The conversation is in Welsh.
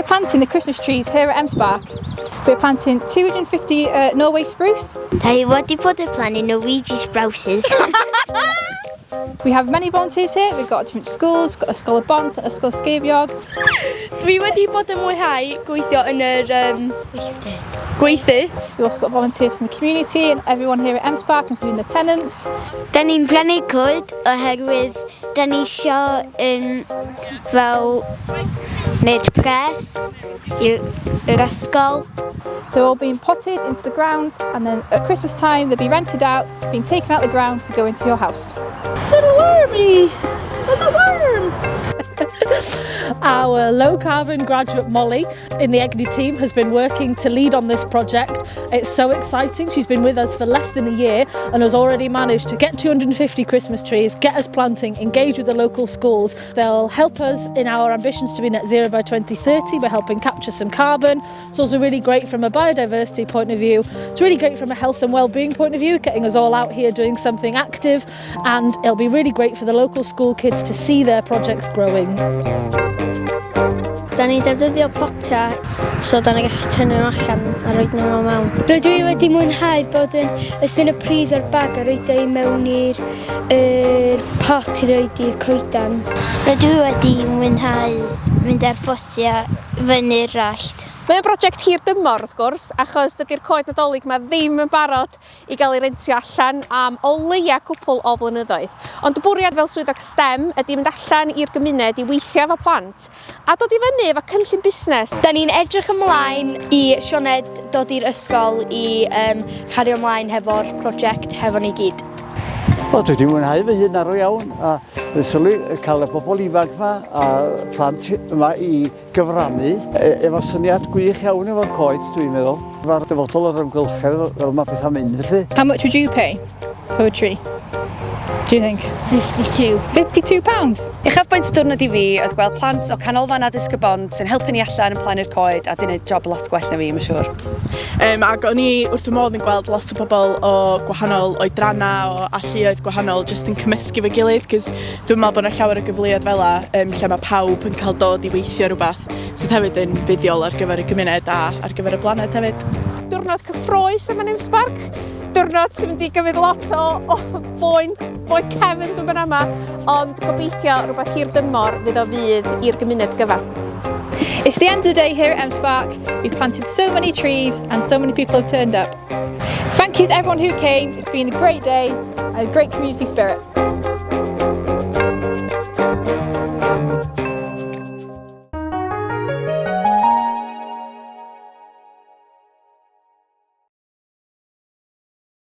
We're planting the Christmas trees here at M-SParc. We're planting 250 Norway spruce. Da ni wedi bod yn plannu Norwegian spruces. We have many volunteers here. We've got different schools. We've got Ysgol Bont and Ysgol Esceifiog. Dwi wedi bod yn mwynhau gweithio yn yr gweithu. We've also got volunteers from the community and everyone here at M-SParc, including the tenants. Da ni'n plannu coed oherwydd da ni isio fel wneud pres i'r ysgol. They're all being potted into the ground, and then at Christmas time they'll be rented out, being taken out of the ground to go into your house. Little wormy! There's a worm! Our low carbon graduate Molly in the Egni team has been working to lead on this project. It's so exciting. She's been with us for less than a year and has already managed to get 250 Christmas trees, get us planting, engage with the local schools. They'll help us in our ambitions to be net zero by 2030 by helping capture some carbon. It's also really great from a biodiversity point of view. It's really great from a health and well-being point of view, getting us all out here doing something active, and it'll be really great for the local school kids to see their projects growing. Da ni'n defnyddio potiau, so da ni'n gallu tynnu nhw allan a roed nhw mewn. Rydw i wedi mwynhau bod yn ystod y pridd o'r bag a roed i mewn i'r pot i roed i'r coedan. Rydw i wedi mwynhau mynd ar ffosia fyny'r rallt. Mae'n brosiect hir dymor wrth gwrs, achos dydy'r coed Nadolig yma ddim yn barod i gael ei rentio allan am o leia cwpl o flynyddoedd. Ond y bwriad fel swyddog STEM ydy mynd allan i'r gymuned i weithio efo plant a dod i fyny efo cynllun busnes. Da ni'n edrych ymlaen i Sioned dod i'r ysgol i cario ymlaen hefo'r prosiect hefo ni gyd. Wel, dwi wedi mwynhau fy hun arw iawn a sylwi cael y bobl ifanc yma a plant yma i gyfrannu efo syniad gwych iawn efo'r coed, dwi'n meddwl. Mae'r dyfodol o'r ymgylchedd fel mae pethau'n mynd felly. How much would you pay for a tree? Do you think? 52. £52? Uchafbwynt diwrnod i fi oedd gweld plant o Canolfan Addysg Y Bont yn helpu ni allan yn plannu'r coed a di wneud job lot gwell na fi, mae'n siŵr. Ac o'n i wrth y modd yn gweld lot o bobl o gwahanol oedrannau o alluoedd gwahanol jyst yn cymysgu fy gilydd, cos dwi'n meddwl bod yna llawer o gyfleoedd fel lle mae pawb yn cael dod i weithio rhywbeth sydd hefyd yn fuddiol ar gyfer y gymuned a ar gyfer y blaned hefyd. Diwrnod cyffrous yma M-SParc, diwrnod sy'n mynd i gymryd lot o boen cefn dwi'n mynd yma, ond gobeithio rhywbeth hir dymor fydd o fydd i'r gymuned gyfan. It's the end of the day here at M-SParc. We've planted so many trees and so many people have turned up. Thank you to everyone who came. It's been a great day and a great community spirit.